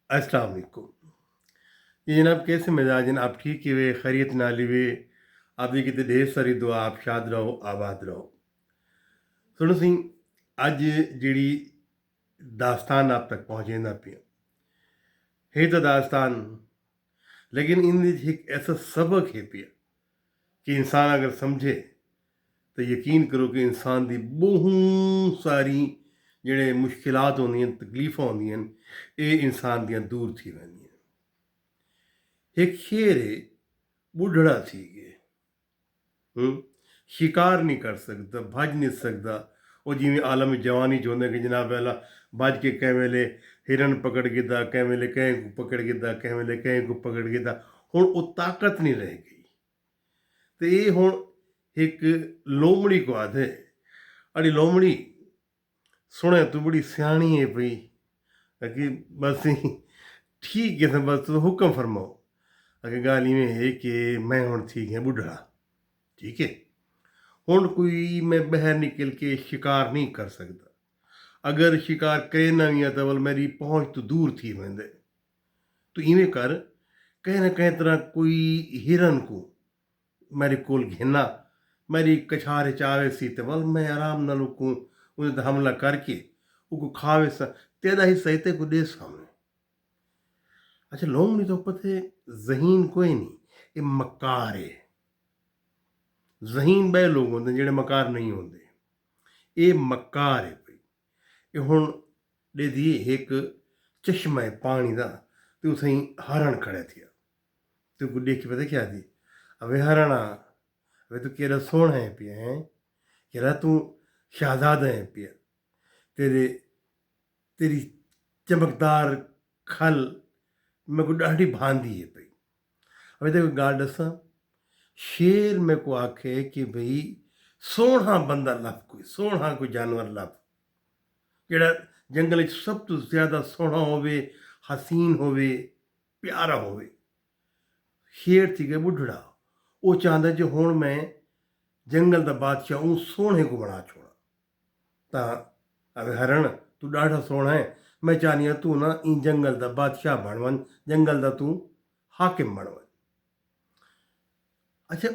अस्सलाम वालेकुम। जी जनाब, कैसे मिजाज हैं आप? ठीक है वे खैरियत नाली वे आप जी कितने ढेर सारी दुआ, आप शाद रहो आबाद रहो। सुनो सी, अज जिहड़ी दास्तान आप तक पहुँचेंदा पिया है तो दास्तान, लेकिन इन एक ऐसा सबक है पिया कि इंसान अगर समझे तो यकीन करो कि इंसान दी बहुत सारी जिहड़े मुश्किलात होंदियां, तकलीफां होंदियां, ये इंसान दियां दूर थी वैंदियां। एक शेर है, बुढ़ड़ा सी गए शिकार नहीं कर सकता, भज नहीं सकता। ਉਹ ਜਿਵੇਂ ਆਲਮ ਜਵਾਨੀ ਚ ਹੁੰਦਾ ਕਿ ਜਨਾਬ ਪਹਿਲਾਂ ਭੱਜ ਕੇ ਕੈ ਵੇਲੇ ਹਿਰਨ ਪਕੜ ਗਿੱਦਾ, ਕੈ ਵੇਲੇ ਕੈ ਕੋ ਪਕੜ ਗਿੱਦਾ, ਕੈ ਵੇਲੇ ਕੈ ਕੋ ਪਕੜ ਗਿੱਦਾ। ਹੁਣ ਉਹ ਤਾਕਤ ਨਹੀਂ ਰਹਿ ਗਈ। ਤੇ ਇਹ ਹੁਣ ਇੱਕ ਲੋਮੜੀ ਕੋ ਆਦੇ ਅੜੀ ਲੋਮੜੀ ਸੁਣੇ ਤੂੰ ਬੜੀ ਸਿਆਣੀ ਹੈ ਪਈ ਕਿ ਬਸ ठीक है, बस तुम हुक्म फरमाओ। अगर गाल इवें है कि मैं हूँ ठीक है बुढ़ा, ठीक है हुण कोई मैं बाहर निकल के शिकार नहीं कर सकता। अगर शिकार करे ना भी तो वल मेरी पहुँच तो दूर थी वेंदे। तो इवें कर कहीं ना कहीं तरह कोई हिरन को मेरे कोल घेना, मेरी कछारे चावे सी तो वल मैं आराम नाल को उन हमला करके उसको खावे सा तेरा ही सही ते को दे सामने। अच्छा लोमड़ी तो पते जहीन कोई नहीं, ये मकार है। जहीन बे लोग होंगे जेड़े मकार नहीं होंगे, ये मकार है भाई। ये हुण दे दी एक चश्मा है पानी का, तो उसे हरण खड़े थे। तो को देख के पता क्या थी, अबे हरणा अबे तू केरा सोना है पिया है, केरा तू शहजादा है पिया, तेरे तेरी चमकदार खल मेरे को डाढ़ी भांदी है भाई। अबे देखो गाल दसा, शेर मेरे को आखे कि भाई सोहना बंदा लभ, कोई सोहना कोई जानवर लभ जेड़ा जंगल च सब तो ज्यादा सोहना होवे, हसीन होवे, प्यारा होवे। शेर थी गए बुढ़ड़ा, वो चाहता जो हुण मैं जंगल का बादशाह हूँ, सोहने को बना छोड़ा। ता अबे हरण तू डाढ़ा सोहना है, मैं चाहनी तू ना इन जंगल का बादशाह बन वन, जंगल का तू हाकिम बन वन। अच्छा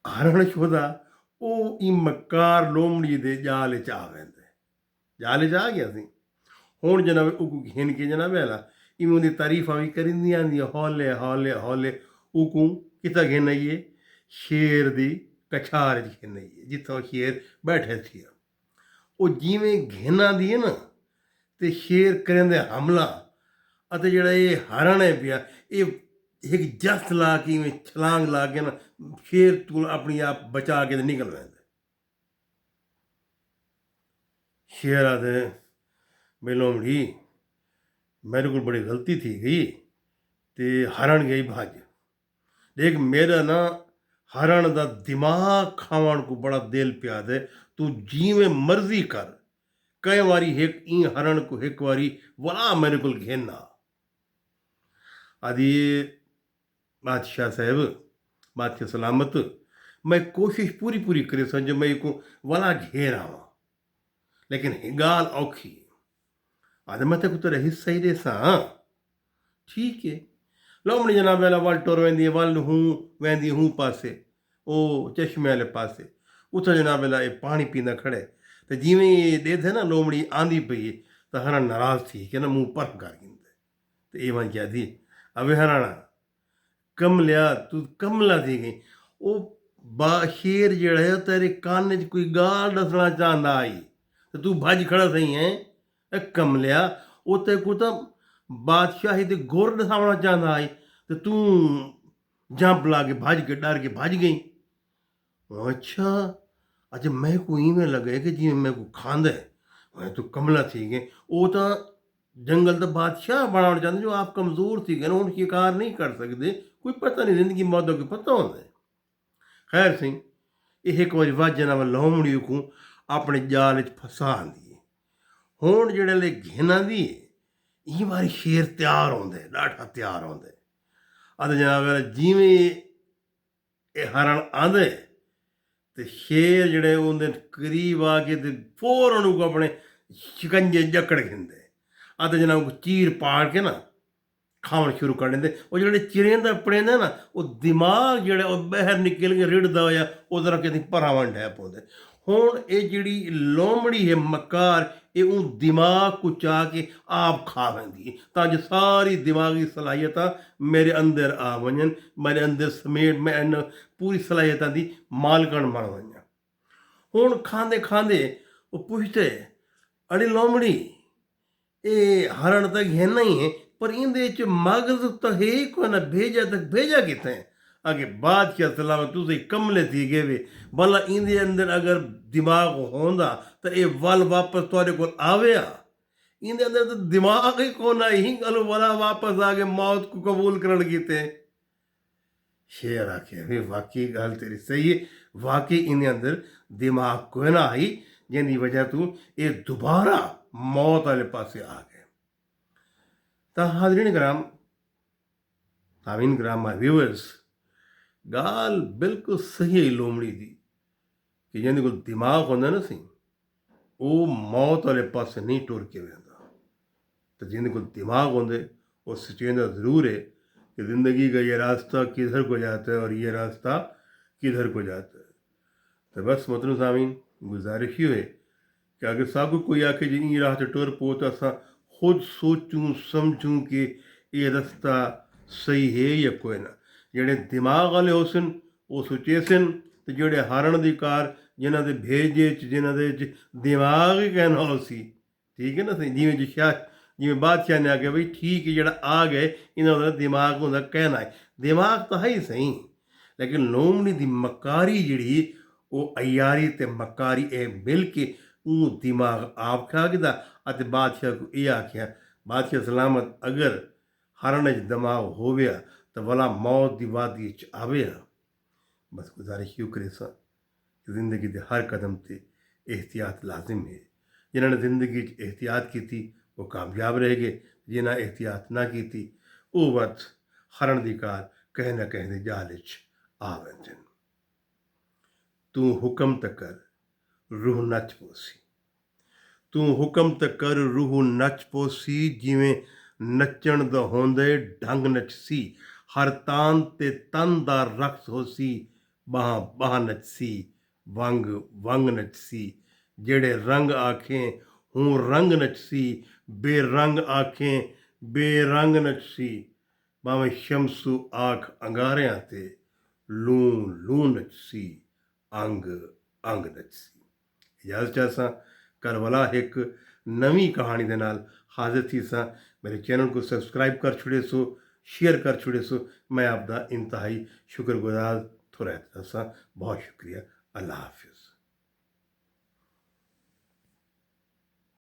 हरण शोधा वो ई मकार लोमड़ी दे जाल च आ वेंदे, जाल च आ गया सी। हुण जनाब उको घिन के जनाब वेला इवें उहदी तारीफां भी करिंदियां आंदियां, हौले हौले हौले उको किता घिन आइए, शेर दी कछार च घिन आइए जिथों शेर बैठे थी। वो जिवें घिन आंदी है ना ते शेर करेंदे हमला, ਅਤੇ ਜਿਹੜਾ ਇਹ ਹਰਨ ਹੈ ਪਿਆ ਇਹ एक जस ला के इवें छलांग ला के ना शेर तू अपनी आप बचा के निकल रहे। शेर आते बेलोमड़ी मेरे को बड़ी गलती थी गई, ते हरण गई भज। देख मेरा ना हरण का दिमाग खावन को बड़ा दिल पिया दे, तू जिवें मर्जी कर, कई बारी एक ई हरण को एक बारी वला मेरे को घेना। आदि बादशाह साहब, बादशाह सलामत, मैं कोशिश पूरी पूरी करे सा जो मैं को वला घेर आवा, लेकिन गाल औखी आदि मैं तो तेरा हिस्सा ही दे सा। ठीक है लोमड़ी जनाब वेला वल टुर वेंदी, वल हूँ वेंदी हूँ पासे ओ चश्मे वाले पासे, उतना जनाब वेला ये पानी पींदा खड़े। तो जिवें ये दे थे ना लोमड़ी आंदी पई तो हरण नाराज थी कि ना मुँह पर कर गिंदे। तो ये वन क्या थी, अबे हराना कमलिया तू कमला थी गई। वो शेर जड़ा है तेरे कान च कोई गाल दसना चाहता आई तो तू भज खड़ा सही है। कमलिया वो ते को तो बादशाही ते गुर दसावना चाहता आई तो तू जंप ला के भज के डर के भज गई। अच्छा अच्छा मैं को इवें लगे कि जिवें मैं को खांदा है, मैं तो कमला थी गए। वो तो जंगल का बादशाह बनाना चाहते जो आप कमज़ोर थी गए, उन शिकार नहीं कर सकते, कोई पता नहीं जिंदगी मौत के पता होता है। खैर सिंह ये एक बार वज जनाब लोमड़ी को अपने जाल च फसा आंदी। हुण जेड़े घिन आंदी है ये बारी शेर तैयार होंदे, डाठा तैयार होंदे। अद जनाब जिवें ये हरण आंदे तो शेर जड़े उनके करीब आके तो फौरन को अपने शिकंजे जकड़ खिंदे। अद जनाब चीर पाड़ के ना ਖਾਣ ਸ਼ੁਰੂ ਕਰ ਦਿੰਦੇ। ਉਹ ਜਿਹੜੇ ਚਿਰੇ ਦਾ ਪੜੇਂਦਾ ਨਾ, ਉਹ ਦਿਮਾਗ ਜਿਹੜਾ ਉਹ ਬਾਹਰ ਨਿਕਲ ਕੇ ਰਿੜਦਾ ਹੋਇਆ ਉਹਦੇ ਨਾਲ ਕਿਤੇ ਭਰਾਵਾਂ ਡੈ ਪਾਉਂਦੇ। ਹੁਣ ਇਹ ਜਿਹੜੀ ਲੋਮੜੀ ਹੈ ਮਕਾਰ, ਇਹ ਉਹ ਦਿਮਾਗ ਕੁਚਾ ਕੇ ਆਪ ਖਾ ਲੈਂਦੀ ਹੈ ਤਾਂ ਜੋ ਸਾਰੀ ਦਿਮਾਗੀ ਸਲਾਹੀਅਤਾਂ ਮੇਰੇ ਅੰਦਰ ਆ ਵञनि, ਮੇਰੇ ਅੰਦਰ ਸਮੇਟ ਮੈਂ इन पूरी सलाहियतां दी मालकण बण वञा। ਹੁਣ ਖਾਂਦੇ ਖਾਂਦੇ ਉਹ ਪੁੱਛਦੇ, ਅੜੀ ਲੋਮੜੀ ਇਹ ਹरण ਤਾਂ घेना ही है पर ਇਹਦੇ ਚ ਮਗਜ਼ ਤਾਂ ਹੈ ਹੀ ਕੋਈ ਨਾ, भेजा किथे अगे बादशाह सलाम तुसीं कमले थी गए वे, भला इंदे अंदर अगर दिमाग होंदा तो ये वल वापस तुहाडे कोल आवेआ। इंदे अंदर तो दिमाग ही कोन आई, ही गल वला वापस आ गए मौत को कबूल करण कीते। शेर आखे वे वाकई गल तेरी सही है, वाकई इंदे अंदर दिमाग कोई ना आई जिंदी वजह तू ये दोबारा मौत वाले पासे आ गए। तो हाज़रीन कराम, सामीन कराम, माय व्यूअर्स, गाल बिल्कुल सही है लोमड़ी दी कि जिंदे कोल दिमाग होंदा ना सी वो मौत वाले पासे नहीं टुर के वेंदा, तो जिंदे कोल दिमाग होंदे वो सोचेंदा ज़रूर है कि ज़िंदगी का ये रास्ता किधर को जाता है और ये रास्ता किधर को जाता है। तो बस मोहतरम सामीन, गुजारिश ही है कि अगर साकू कोई आके जी ई राह ते टुर पो तो असां खुद सोचूं समझूं कि ये रास्ता सही है या कोई ना। ਜਿਹੜੇ ਦਿਮਾਗ ਵਾਲੇ ਹੋ ਸਨ ਉਹ ਸੁਚੇ ਸਨ, ਤੇ ਜਿਹੜੇ ਹਾਰਨ ਦੀ ਕਾਰ ਜਿਨ੍ਹਾਂ ਦੇ ਭੇਜੇ 'ਚ ਜਿਨ੍ਹਾਂ ਦੇ 'ਚ ਦਿਮਾਗ ਹੀ ਕਹਿਣ ਵਾਲਾ ਸੀ, ਠੀਕ ਹੈ ਨਾ ਸਹੀ, ਜਿਵੇਂ ਬਾਦਸ਼ਾਹ ਨੇ ਆਖਿਆ ਬਈ ਠੀਕ ਹੈ ਜਿਹੜਾ ਆ ਗਏ ਇਹਨਾਂ ਦਾ ਦਿਮਾਗ ਹੁੰਦਾ ਕਹਿਣਾ ਹੈ, ਦਿਮਾਗ ਤਾਂ ਹੈ ਹੀ ਸਹੀ, ਲੇਕਿਨ ਲੋਮੜੀ ਦੀ ਮਕਾਰੀ ਜਿਹੜੀ ਉਹ ਅਯਾਰੀ ਤੇ ਮਕਾਰੀ ਇਹ ਮਿਲ ਕੇ ਉਹ ਦਿਮਾਗ ਆਪ ਖਾ ਗਿਆ ਅਤੇ ਬਾਦਸ਼ਾਹ ਨੂੰ ਇਹ ਆਖਿਆ, ਬਾਦਸ਼ਾਹ ਸਲਾਮਤ ਅਗਰ ਹਰਨ 'ਚ ਦਿਮਾਗ ਹੋਵਿਆ तो भला मौत की वादी आवे। बस गुजारिश यूँ करे सा कि ज़िंदगी के हर कदम से एहतियात लाजिम है। जिन्होंने ज़िंदगी एहतियात की थी वो कामयाब रह गए, जिन्हें एहतियात ना की थी वो वक्त हरण दी कार कहीं ना कहीं जाल आ वंजन। तू हुक्म त कर रूह नच पोसी, तू हुक्म त कर रूह नच पोसी, जिमें नचण दा होंदे ढंग नच सी, हर तान ते तन दा रक्स होसी, बाह बाह नचसी, वंग वंग नचसी, जेड़े रंग आखें हूँ रंग नचसी, बेरंग आखें बेरंग नचसी, भावें शमसू आख अंगारियां ते लू लू नचसी, अंग अंग नचसी। इजाज़त चाहसां करवला एक नवी कहानी दे नाल हाज़िर थी सां। मेरे चैनल को सब्सक्राइब कर छुड़े सो, शेयर कर छुड़े सो, मैं आपका इंतहाई शुक्रगुजार थो रहता सा। बहुत शुक्रिया। अल्लाह हाफिज़।